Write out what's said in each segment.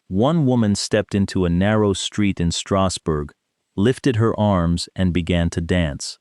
one woman stepped into a narrow street in Strasbourg, lifted her arms and began to dance.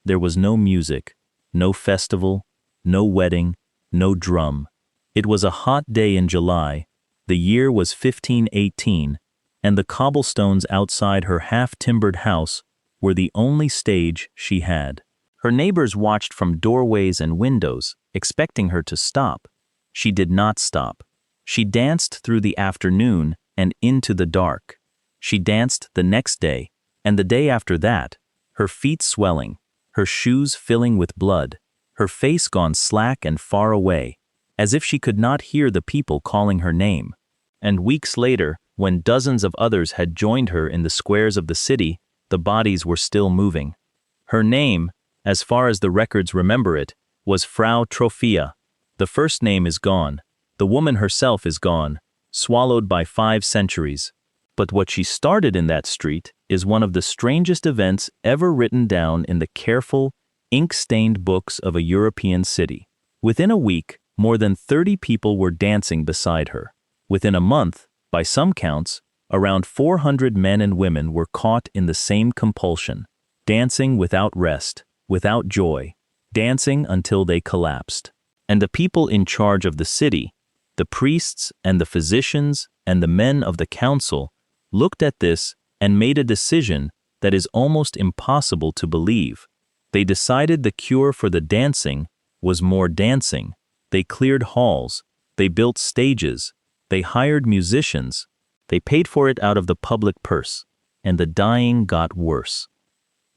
There was no music, no festival, no wedding, no drum. It was a hot day in July. The year was 1518, and the cobblestones outside her half-timbered house were the only stage she had. Her neighbors watched from doorways and windows, expecting her to stop. She did not stop. She danced through the afternoon and into the dark. She danced the next day, and the day after that, her feet swelling, her shoes filling with blood, her face gone slack and far away, as if she could not hear the people calling her name. And weeks later, when dozens of others had joined her in the squares of the city, the bodies were still moving. Her name, as far as the records remember it, was Frau Trophia. The first name is gone. The woman herself is gone, swallowed by 5 centuries. But what she started in that street is one of the strangest events ever written down in the careful, ink-stained books of a European city. Within a week, more than 30 people were dancing beside her. Within a month, by some counts, around 400 men and women were caught in the same compulsion, dancing without rest, without joy, dancing until they collapsed. And the people in charge of the city, the priests and the physicians and the men of the council, looked at this and made a decision that is almost impossible to believe. They decided the cure for the dancing was more dancing. They cleared halls, they built stages, they hired musicians, they paid for it out of the public purse, and the dying got worse.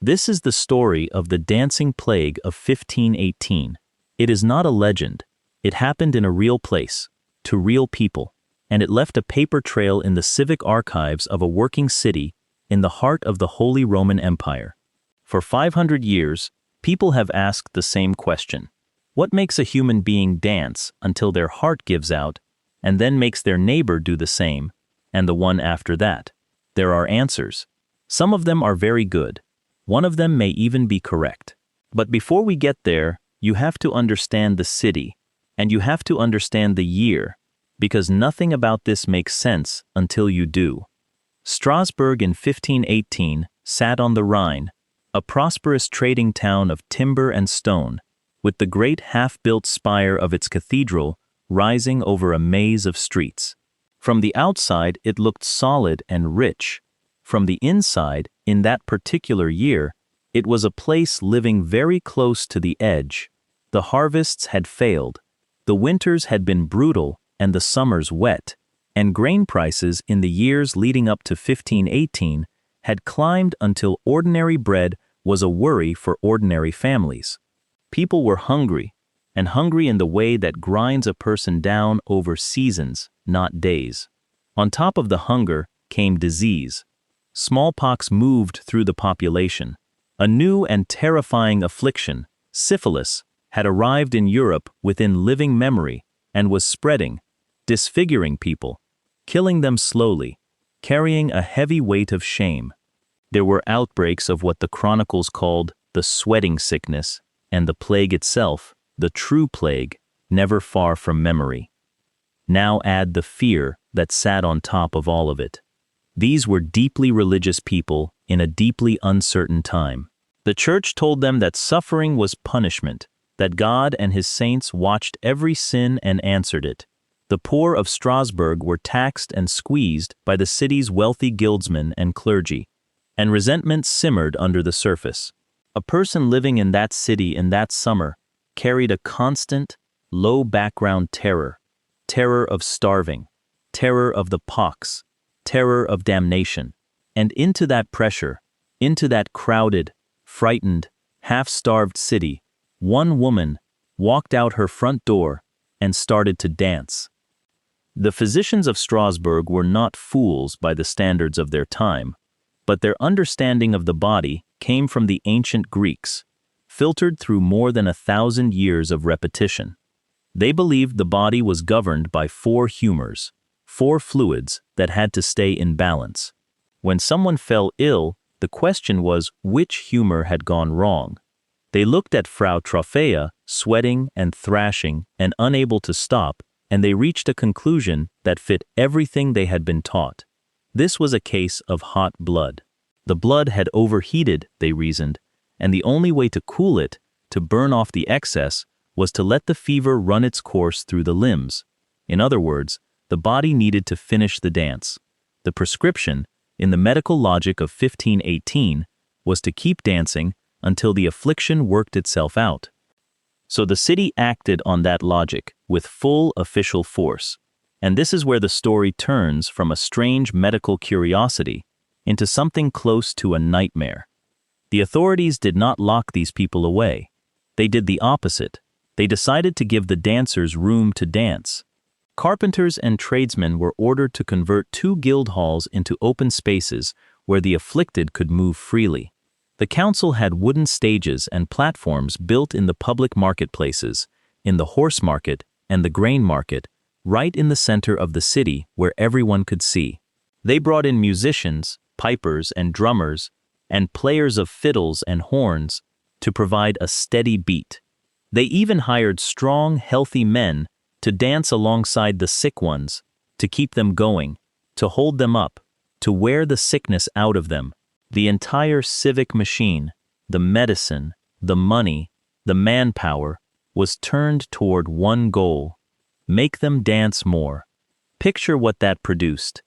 This is the story of the dancing plague of 1518. It is not a legend. It happened in a real place, to real people, and it left a paper trail in the civic archives of a working city in the heart of the Holy Roman Empire. For 500 years, people have asked the same question. What makes a human being dance until their heart gives out, and then makes their neighbor do the same, and the one after that? There are answers. Some of them are very good. One of them may even be correct. But before we get there, you have to understand the city, and you have to understand the year, because nothing about this makes sense until you do. Strasbourg in 1518 sat on the Rhine, a prosperous trading town of timber and stone, with the great half-built spire of its cathedral rising over a maze of streets. From the outside it looked solid and rich. From the inside, in that particular year, it was a place living very close to the edge. The harvests had failed, the winters had been brutal and the summers wet, and grain prices in the years leading up to 1518 had climbed until ordinary bread was a worry for ordinary families. People were hungry, and hungry in the way that grinds a person down over seasons, not days. On top of the hunger came disease. Smallpox moved through the population. A new and terrifying affliction, syphilis, had arrived in Europe within living memory and was spreading, disfiguring people, killing them slowly, carrying a heavy weight of shame. There were outbreaks of what the chronicles called the sweating sickness, and the plague itself, the true plague, never far from memory. Now add the fear that sat on top of all of it. These were deeply religious people in a deeply uncertain time. The church told them that suffering was punishment, that God and his saints watched every sin and answered it. The poor of Strasbourg were taxed and squeezed by the city's wealthy guildsmen and clergy, and resentment simmered under the surface. A person living in that city in that summer carried a constant, low background terror, terror of starving, terror of the pox, terror of damnation. And into that pressure, into that crowded, frightened, half-starved city, one woman walked out her front door and started to dance. The physicians of Strasbourg were not fools by the standards of their time, but their understanding of the body came from the ancient Greeks, filtered through more than 1,000 years of repetition. They believed the body was governed by 4 humors, 4 fluids that had to stay in balance. When someone fell ill, the question was which humor had gone wrong. They looked at Frau Trophea, sweating and thrashing and unable to stop, and they reached a conclusion that fit everything they had been taught. This was a case of hot blood. The blood had overheated, they reasoned, and the only way to cool it, to burn off the excess, was to let the fever run its course through the limbs. In other words, the body needed to finish the dance. The prescription, in the medical logic of 1518, was to keep dancing until the affliction worked itself out. So the city acted on that logic with full official force. And this is where the story turns from a strange medical curiosity into something close to a nightmare. The authorities did not lock these people away. They did the opposite. They decided to give the dancers room to dance. Carpenters and tradesmen were ordered to convert 2 guild halls into open spaces where the afflicted could move freely. The council had wooden stages and platforms built in the public marketplaces, in the horse market and the grain market, right in the center of the city where everyone could see. They brought in musicians, pipers and drummers, and players of fiddles and horns to provide a steady beat. They even hired strong, healthy men to dance alongside the sick ones, to keep them going, to hold them up, to wear the sickness out of them. The entire civic machine, the medicine, the money, the manpower, was turned toward one goal: make them dance more. Picture what that produced.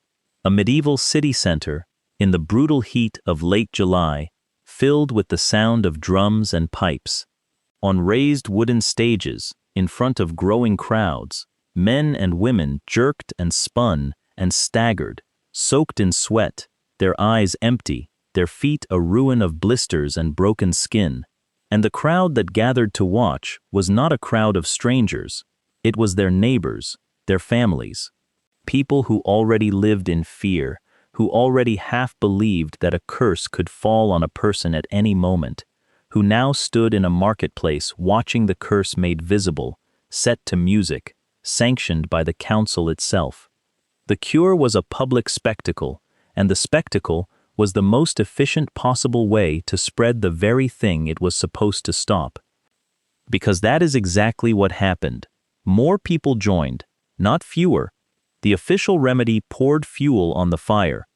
A medieval city center, in the brutal heat of late July, filled with the sound of drums and pipes. On raised wooden stages, in front of growing crowds, men and women jerked and spun and staggered, soaked in sweat, their eyes empty, their feet a ruin of blisters and broken skin. And the crowd that gathered to watch was not a crowd of strangers. It was their neighbors, their families. People who already lived in fear, who already half believed that a curse could fall on a person at any moment, who now stood in a marketplace watching the curse made visible, set to music, sanctioned by the council itself. The cure was a public spectacle, and the spectacle was the most efficient possible way to spread the very thing it was supposed to stop. Because that is exactly what happened. More people joined, not fewer. The official remedy poured fuel on the fire.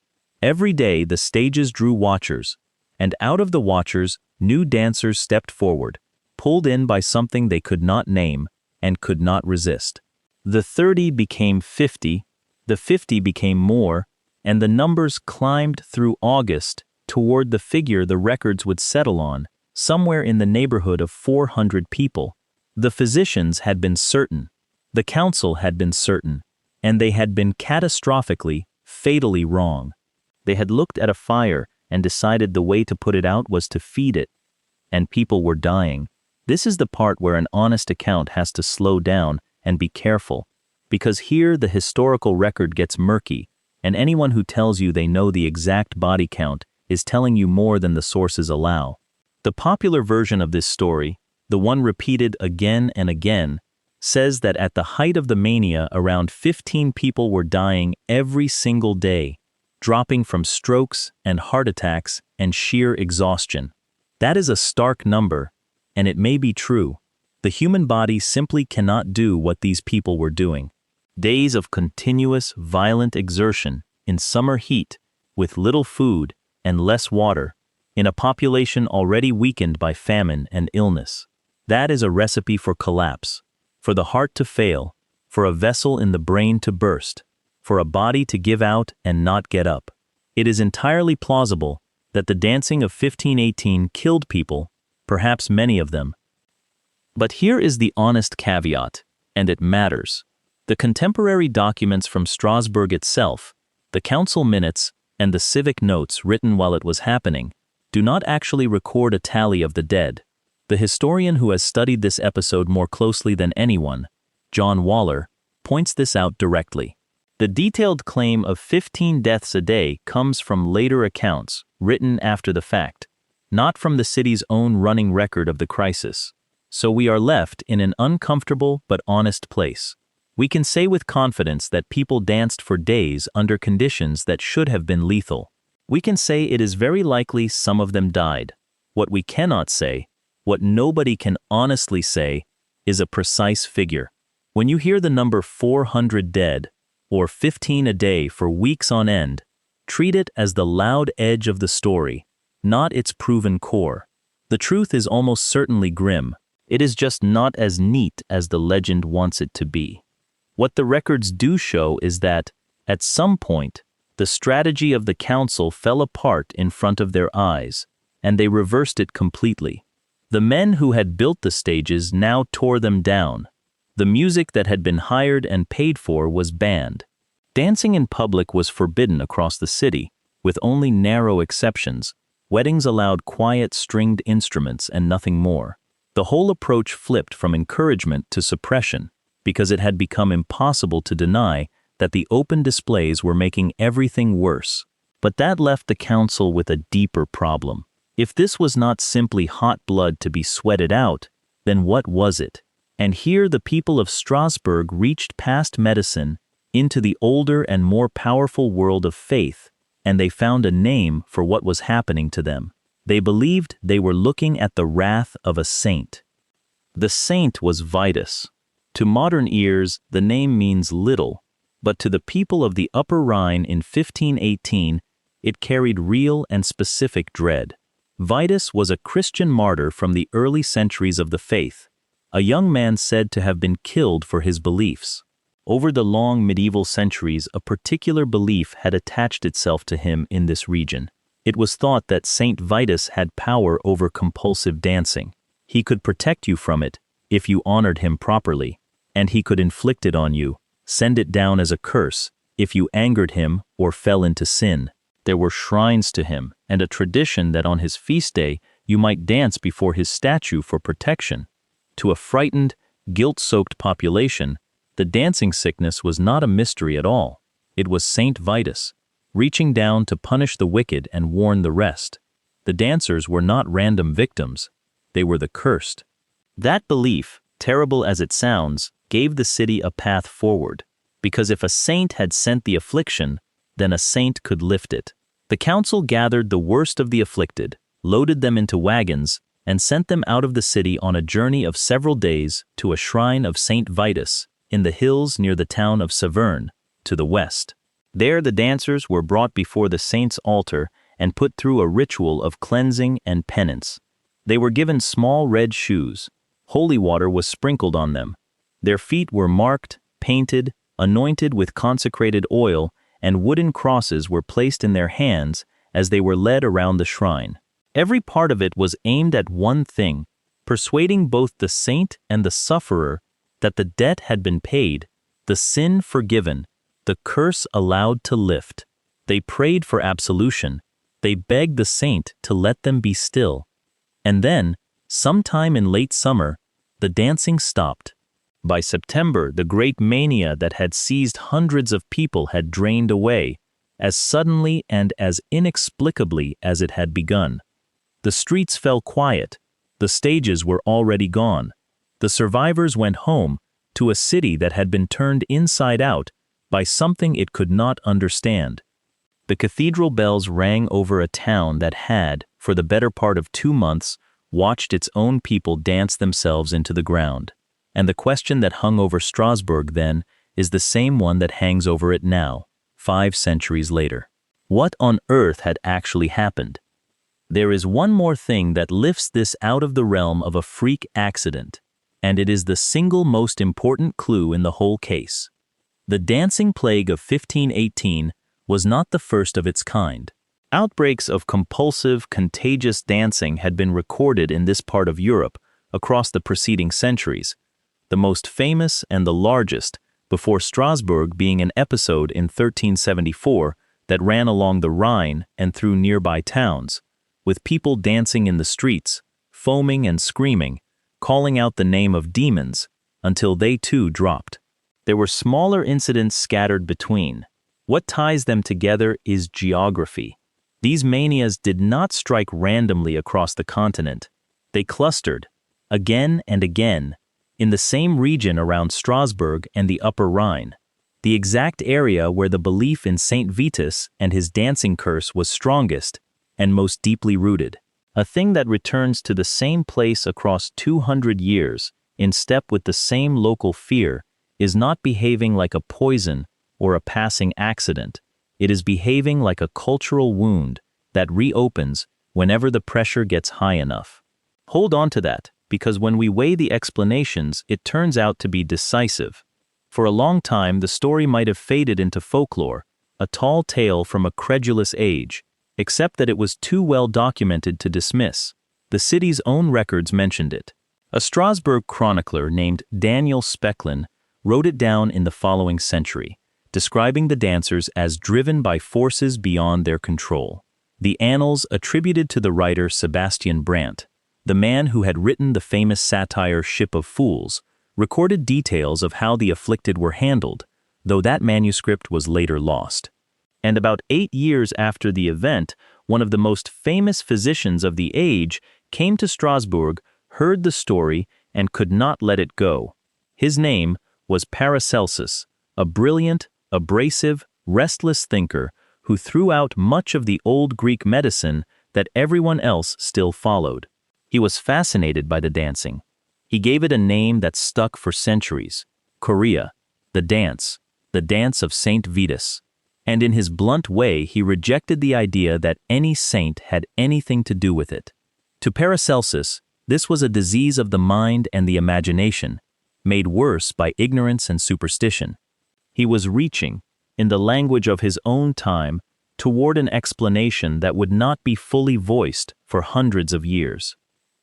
Every day the stages drew watchers, and out of the watchers, new dancers stepped forward, pulled in by something they could not name and could not resist. The 30 became 50, the 50 became more, and the numbers climbed through August toward the figure the records would settle on, somewhere in the neighborhood of 400 people. The physicians had been certain, the council had been certain, and they had been catastrophically, fatally wrong. They had looked at a fire and decided the way to put it out was to feed it. And people were dying. This is the part where an honest account has to slow down and be careful, because here the historical record gets murky, and anyone who tells you they know the exact body count is telling you more than the sources allow. The popular version of this story, the one repeated again and again, says that at the height of the mania around 15 people were dying every single day, dropping from strokes and heart attacks and sheer exhaustion. That is a stark number, and it may be true. The human body simply cannot do what these people were doing. Days of continuous, violent exertion in summer heat, with little food and less water, in a population already weakened by famine and illness. That is a recipe for collapse, for the heart to fail, for a vessel in the brain to burst, for a body to give out and not get up. It is entirely plausible that the dancing of 1518 killed people, perhaps many of them. But here is the honest caveat, and it matters. The contemporary documents from Strasbourg itself, the council minutes, and the civic notes written while it was happening, do not actually record a tally of the dead. The historian who has studied this episode more closely than anyone, John Waller, points this out directly. The detailed claim of 15 deaths a day comes from later accounts, written after the fact, not from the city's own running record of the crisis. So we are left in an uncomfortable but honest place. We can say with confidence that people danced for days under conditions that should have been lethal. We can say it is very likely some of them died. What we cannot say, what nobody can honestly say, is a precise figure. When you hear the number 400 dead, or 15 a day for weeks on end, treat it as the loud edge of the story, not its proven core. The truth is almost certainly grim. It is just not as neat as the legend wants it to be. What the records do show is that, at some point, the strategy of the council fell apart in front of their eyes, and they reversed it completely. The men who had built the stages now tore them down. The music that had been hired and paid for was banned. Dancing in public was forbidden across the city, with only narrow exceptions. Weddings allowed quiet stringed instruments and nothing more. The whole approach flipped from encouragement to suppression, because it had become impossible to deny that the open displays were making everything worse. But that left the council with a deeper problem. If this was not simply hot blood to be sweated out, then what was it? And here the people of Strasbourg reached past medicine into the older and more powerful world of faith, and they found a name for what was happening to them. They believed they were looking at the wrath of a saint. The saint was Vitus. To modern ears, the name means little, but to the people of the Upper Rhine in 1518, it carried real and specific dread. Vitus was a Christian martyr from the early centuries of the faith, a young man said to have been killed for his beliefs. Over the long medieval centuries, a particular belief had attached itself to him in this region. It was thought that Saint Vitus had power over compulsive dancing. He could protect you from it if you honored him properly, and he could inflict it on you, send it down as a curse, if you angered him or fell into sin. There were shrines to him, and a tradition that on his feast day you might dance before his statue for protection. To a frightened, guilt-soaked population, the dancing sickness was not a mystery at all. It was Saint Vitus, reaching down to punish the wicked and warn the rest. The dancers were not random victims. They were the cursed. That belief, terrible as it sounds, gave the city a path forward, because if a saint had sent the affliction, then a saint could lift it. The council gathered the worst of the afflicted, loaded them into wagons, and sent them out of the city on a journey of several days to a shrine of Saint Vitus in the hills near the town of Saverne, to the west. There the dancers were brought before the saint's altar and put through a ritual of cleansing and penance. They were given small red shoes. Holy water was sprinkled on them. Their feet were marked, painted, anointed with consecrated oil, and wooden crosses were placed in their hands as they were led around the shrine. Every part of it was aimed at one thing, persuading both the saint and the sufferer that the debt had been paid, the sin forgiven, the curse allowed to lift. They prayed for absolution. They begged the saint to let them be still. And then, sometime in late summer, the dancing stopped. By September, the great mania that had seized hundreds of people had drained away, as suddenly and as inexplicably as it had begun. The streets fell quiet. The stages were already gone. The survivors went home to a city that had been turned inside out by something it could not understand. The cathedral bells rang over a town that had, for the better part of 2 months, watched its own people dance themselves into the ground. And the question that hung over Strasbourg then is the same one that hangs over it now, 5 centuries later. What on earth had actually happened? There is one more thing that lifts this out of the realm of a freak accident, and it is the single most important clue in the whole case. The dancing plague of 1518 was not the first of its kind. Outbreaks of compulsive, contagious dancing had been recorded in this part of Europe across the preceding centuries, the most famous and the largest, before Strasbourg being an episode in 1374 that ran along the Rhine and through nearby towns, with people dancing in the streets, foaming and screaming, calling out the name of demons, until they too dropped. There were smaller incidents scattered between. What ties them together is geography. These manias did not strike randomly across the continent. They clustered, again and again, in the same region around Strasbourg and the Upper Rhine, the exact area where the belief in Saint Vitus and his dancing curse was strongest and most deeply rooted, a thing that returns to the same place across 200 years, in step with the same local fear, is not behaving like a poison or a passing accident. It is behaving like a cultural wound that reopens whenever the pressure gets high enough. Hold on to that, because when we weigh the explanations, it turns out to be decisive. For a long time, the story might have faded into folklore, a tall tale from a credulous age, except that it was too well documented to dismiss. The city's own records mentioned it. A Strasbourg chronicler named Daniel Specklin wrote it down in the following century, describing the dancers as driven by forces beyond their control. The annals attributed to the writer Sebastian Brandt, the man who had written the famous satire Ship of Fools, recorded details of how the afflicted were handled, though that manuscript was later lost. And about 8 years after the event, one of the most famous physicians of the age came to Strasbourg, heard the story, and could not let it go. His name was Paracelsus, a brilliant, abrasive, restless thinker who threw out much of the old Greek medicine that everyone else still followed. He was fascinated by the dancing. He gave it a name that stuck for centuries: chorea, the dance of Saint Vitus. And in his blunt way, he rejected the idea that any saint had anything to do with it. To Paracelsus, this was a disease of the mind and the imagination, made worse by ignorance and superstition. He was reaching, in the language of his own time, toward an explanation that would not be fully voiced for hundreds of years.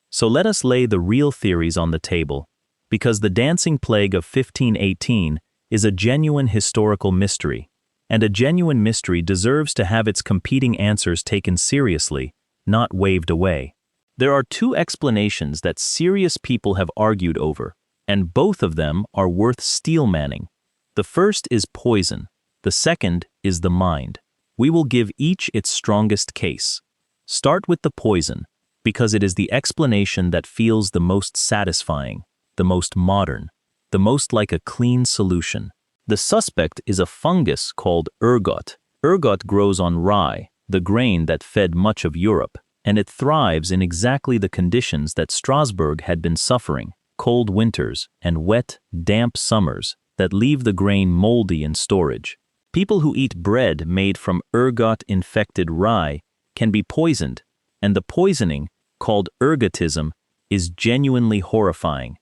So let us lay the real theories on the table, because the dancing plague of 1518 is a genuine historical mystery, and a genuine mystery deserves to have its competing answers taken seriously, not waved away. There are two explanations that serious people have argued over, and both of them are worth steel-manning. The first is poison, the second is the mind. We will give each its strongest case. Start with the poison, because it is the explanation that feels the most satisfying, the most modern, the most like a clean solution. The suspect is a fungus called ergot. Ergot grows on rye, the grain that fed much of Europe, and it thrives in exactly the conditions that Strasbourg had been suffering: cold winters and wet, damp summers that leave the grain moldy in storage. People who eat bread made from ergot-infected rye can be poisoned, and the poisoning, called ergotism, is genuinely horrifying.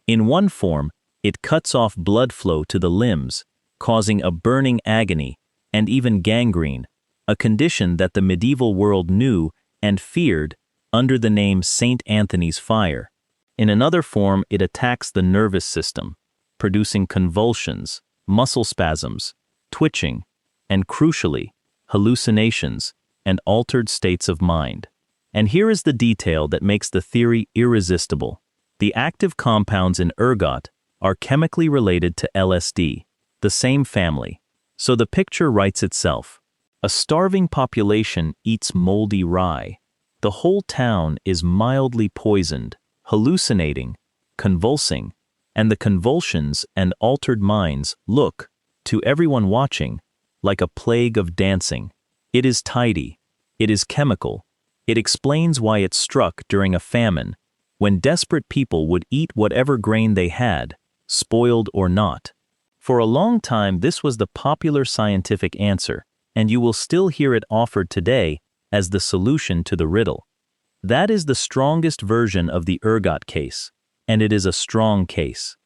In one form, it cuts off blood flow to the limbs, causing a burning agony and even gangrene, a condition that the medieval world knew and feared under the name Saint Anthony's fire. In another form, it attacks the nervous system, producing convulsions, muscle spasms, twitching, and crucially, hallucinations and altered states of mind. And here is the detail that makes the theory irresistible. The active compounds in ergot are chemically related to LSD, the same family. So the picture writes itself. A starving population eats moldy rye. The whole town is mildly poisoned, hallucinating, convulsing, and the convulsions and altered minds look, to everyone watching, like a plague of dancing. It is tidy. It is chemical. It explains why it struck during a famine, when desperate people would eat whatever grain they had, spoiled or not. For a long time, this was the popular scientific answer, and you will still hear it offered today as the solution to the riddle. That is the strongest version of the ergot case, and it is a strong case.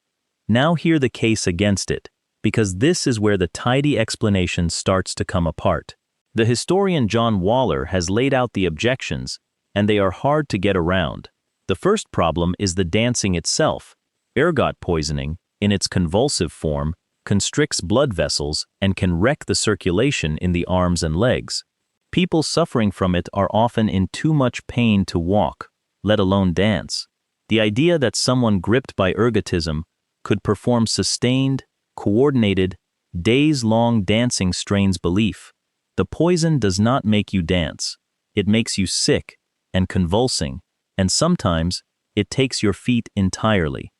Now hear the case against it, because this is where the tidy explanation starts to come apart. The historian John Waller has laid out the objections, and they are hard to get around. The first problem is the dancing itself. Ergot poisoning, in its convulsive form, constricts blood vessels and can wreck the circulation in the arms and legs. People suffering from it are often in too much pain to walk, let alone dance. The idea that someone gripped by ergotism could perform sustained, coordinated, days-long dancing strains belief. The poison does not make you dance. It makes you sick and convulsing, and sometimes it takes your feet entirely.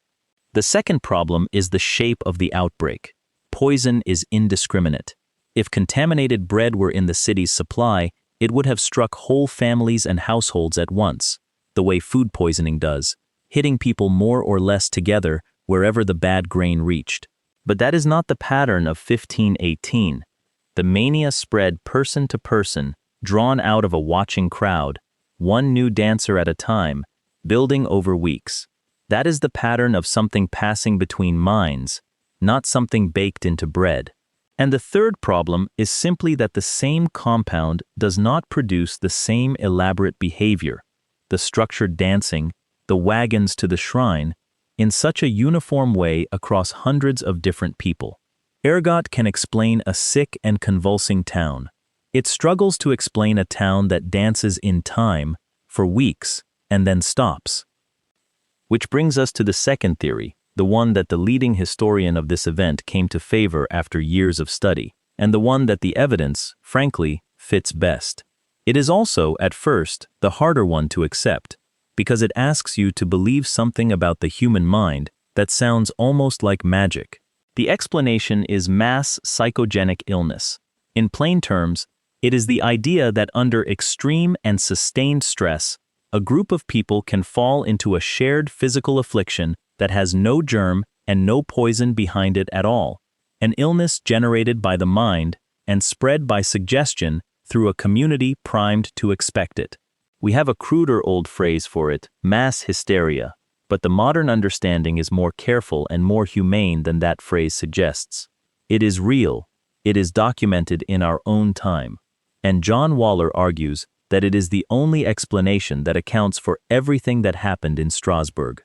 The second problem is the shape of the outbreak. Poison is indiscriminate. If contaminated bread were in the city's supply, it would have struck whole families and households at once, the way food poisoning does, hitting people more or less together wherever the bad grain reached. But that is not the pattern of 1518. The mania spread person to person, drawn out of a watching crowd, one new dancer at a time, building over weeks. That is the pattern of something passing between minds, not something baked into bread. And the third problem is simply that the same compound does not produce the same elaborate behavior, the structured dancing, the wagons to the shrine, in such a uniform way across hundreds of different people. Ergot can explain a sick and convulsing town. It struggles to explain a town that dances in time for weeks and then stops. Which brings us to the second theory, the one that the leading historian of this event came to favor after years of study, and the one that the evidence, frankly, fits best. It is also, at first, the harder one to accept, because it asks you to believe something about the human mind that sounds almost like magic. The explanation is mass psychogenic illness. In plain terms, it is the idea that under extreme and sustained stress, a group of people can fall into a shared physical affliction that has no germ and no poison behind it at all, an illness generated by the mind and spread by suggestion through a community primed to expect it. We have a cruder old phrase for it, mass hysteria, but the modern understanding is more careful and more humane than that phrase suggests. It is real, it is documented in our own time, and John Waller argues that it is the only explanation that accounts for everything that happened in Strasbourg.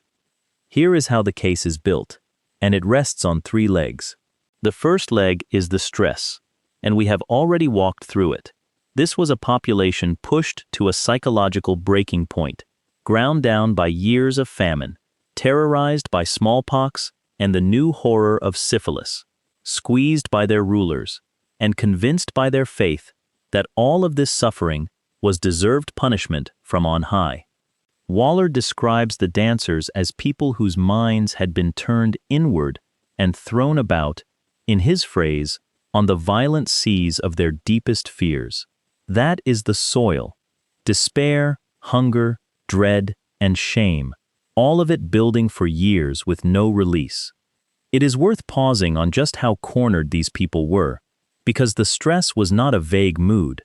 Here is how the case is built, and it rests on three legs. The first leg is the stress, and we have already walked through it. This was a population pushed to a psychological breaking point, ground down by years of famine, terrorized by smallpox and the new horror of syphilis, squeezed by their rulers, and convinced by their faith that all of this suffering was deserved punishment from on high. Waller describes the dancers as people whose minds had been turned inward and thrown about, in his phrase, on the violent seas of their deepest fears. That is the soil. Despair, hunger, dread, and shame, all of it building for years with no release. It is worth pausing on just how cornered these people were, because the stress was not a vague mood.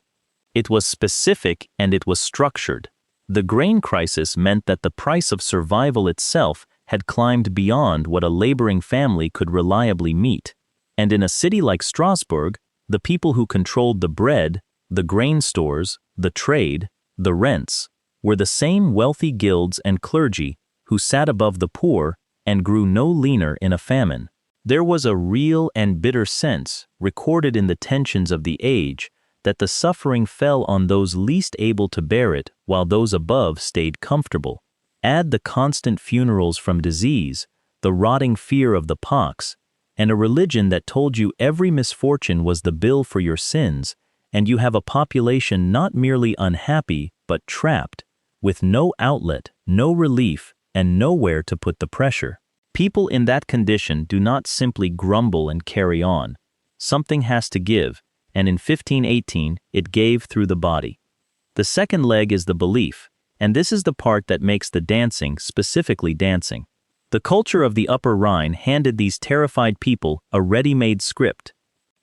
It was specific and it was structured. The grain crisis meant that the price of survival itself had climbed beyond what a laboring family could reliably meet. And in a city like Strasbourg, the people who controlled the bread, the grain stores, the trade, the rents, were the same wealthy guilds and clergy who sat above the poor and grew no leaner in a famine. There was a real and bitter sense, recorded in the tensions of the age, that the suffering fell on those least able to bear it while those above stayed comfortable. Add the constant funerals from disease, the rotting fear of the pox, and a religion that told you every misfortune was the bill for your sins, and you have a population not merely unhappy but trapped, with no outlet, no relief, and nowhere to put the pressure. People in that condition do not simply grumble and carry on. Something has to give, and in 1518 it gave through the body. The second leg is the belief, and this is the part that makes the dancing specifically dancing. The culture of the Upper Rhine handed these terrified people a ready-made script.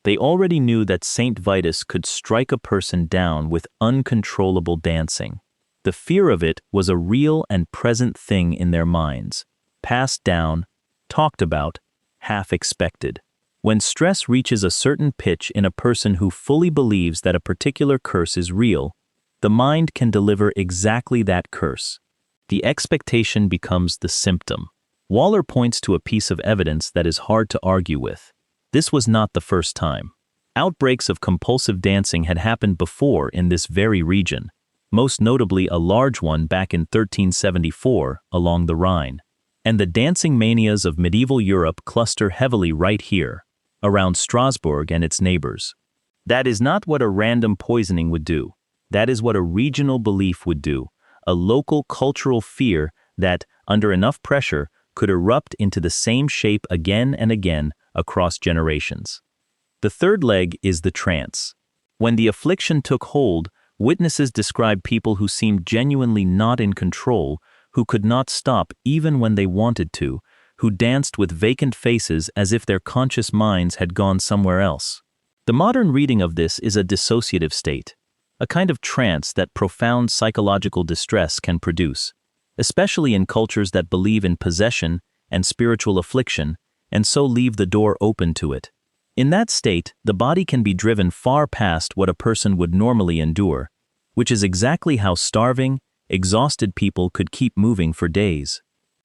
They already knew that Saint Vitus could strike a person down with uncontrollable dancing. The fear of it was a real and present thing in their minds, passed down, talked about, half expected. When stress reaches a certain pitch in a person who fully believes that a particular curse is real, the mind can deliver exactly that curse. The expectation becomes the symptom. Waller points to a piece of evidence that is hard to argue with. This was not the first time. Outbreaks of compulsive dancing had happened before in this very region, most notably a large one back in 1374 along the Rhine. And the dancing manias of medieval Europe cluster heavily right here, around Strasbourg and its neighbors. That is not what a random poisoning would do. That is what a regional belief would do, a local cultural fear that, under enough pressure, could erupt into the same shape again and again across generations. The third leg is the trance. When the affliction took hold, witnesses described people who seemed genuinely not in control, who could not stop even when they wanted to, who danced with vacant faces as if their conscious minds had gone somewhere else. The modern reading of this is a dissociative state, a kind of trance that profound psychological distress can produce, especially in cultures that believe in possession and spiritual affliction, and so leave the door open to it. In that state, the body can be driven far past what a person would normally endure, which is exactly how starving, exhausted people could keep moving for days.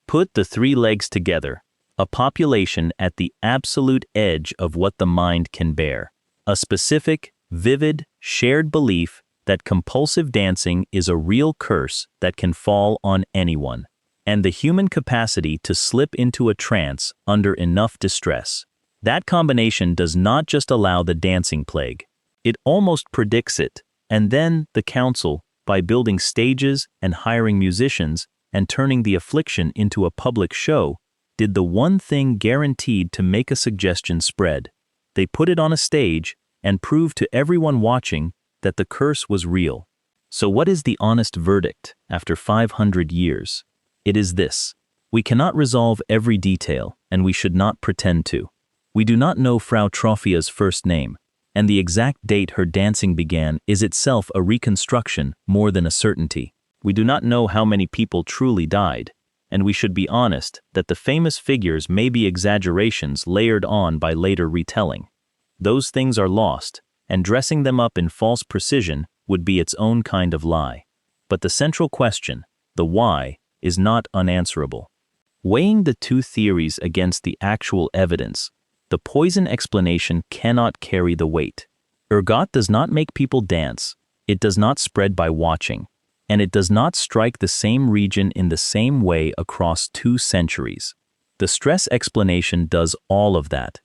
Put the three legs together, a population at the absolute edge of what the mind can bear, a specific, vivid, shared belief that compulsive dancing is a real curse that can fall on anyone, and the human capacity to slip into a trance under enough distress. That combination does not just allow the dancing plague, it almost predicts it, and then the council, by building stages and hiring musicians and turning the affliction into a public show, did the one thing guaranteed to make a suggestion spread. They put it on a stage and proved to everyone watching that the curse was real. So what is the honest verdict after 500 years? It is this: we cannot resolve every detail, and we should not pretend to. We do not know Frau Trofia's first name, and the exact date her dancing began is itself a reconstruction more than a certainty. We do not know how many people truly died, and we should be honest that the famous figures may be exaggerations layered on by later retelling. Those things are lost, and dressing them up in false precision would be its own kind of lie. But the central question, the why, is not unanswerable. Weighing the two theories against the actual evidence, the poison explanation cannot carry the weight. Ergot does not make people dance, it does not spread by watching, and it does not strike the same region in the same way across 2 centuries. The stress explanation does all of that.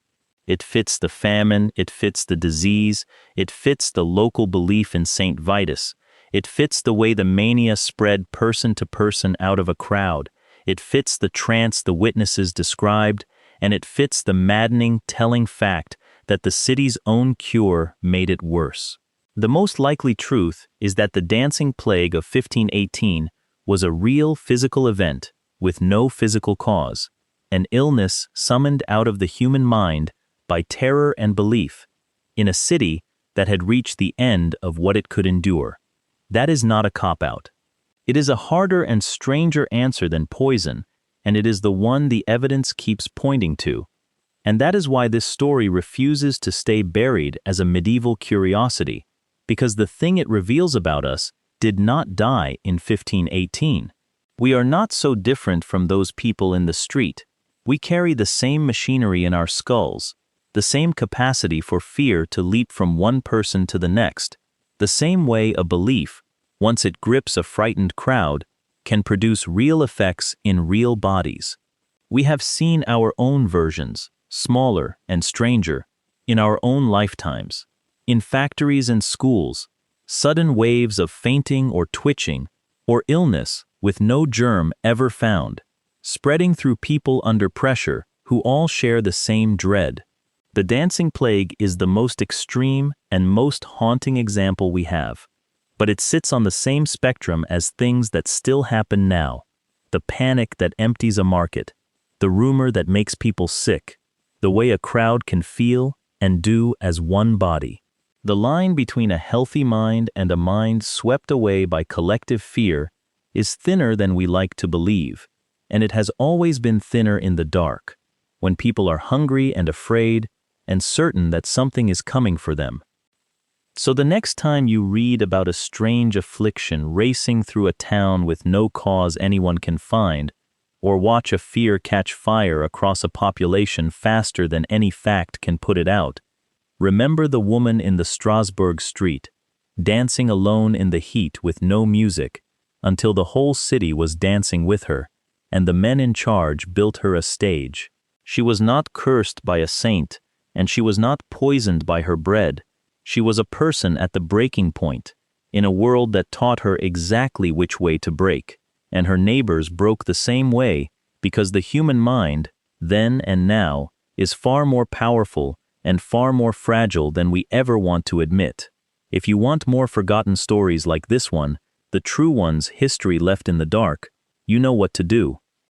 It fits the famine, it fits the disease, it fits the local belief in Saint Vitus, it fits the way the mania spread person to person out of a crowd, it fits the trance the witnesses described, and it fits the maddening, telling fact that the city's own cure made it worse. The most likely truth is that the dancing plague of 1518 was a real physical event with no physical cause, an illness summoned out of the human mind by terror and belief, in a city that had reached the end of what it could endure. That is not a cop-out. It is a harder and stranger answer than poison, and it is the one the evidence keeps pointing to. And that is why this story refuses to stay buried as a medieval curiosity, because the thing it reveals about us did not die in 1518. We are not so different from those people in the street. We carry the same machinery in our skulls, the same capacity for fear to leap from one person to the next, the same way a belief, once it grips a frightened crowd, can produce real effects in real bodies. We have seen our own versions, smaller and stranger, in our own lifetimes. In factories and schools, sudden waves of fainting or twitching, or illness with no germ ever found, spreading through people under pressure who all share the same dread. The dancing plague is the most extreme and most haunting example we have. But it sits on the same spectrum as things that still happen now. The panic that empties a market, the rumor that makes people sick, the way a crowd can feel and do as one body. The line between a healthy mind and a mind swept away by collective fear is thinner than we like to believe, and it has always been thinner in the dark, when people are hungry and afraid and certain that something is coming for them. So the next time you read about a strange affliction racing through a town with no cause anyone can find, or watch a fear catch fire across a population faster than any fact can put it out, remember the woman in the Strasbourg street, dancing alone in the heat with no music, until the whole city was dancing with her, and the men in charge built her a stage. She was not cursed by a saint, and she was not poisoned by her bread. She was a person at the breaking point, in a world that taught her exactly which way to break, and her neighbors broke the same way because the human mind, then and now, is far more powerful and far more fragile than we ever want to admit. If you want more forgotten stories like this one, the true ones history left in the dark, you know what to do.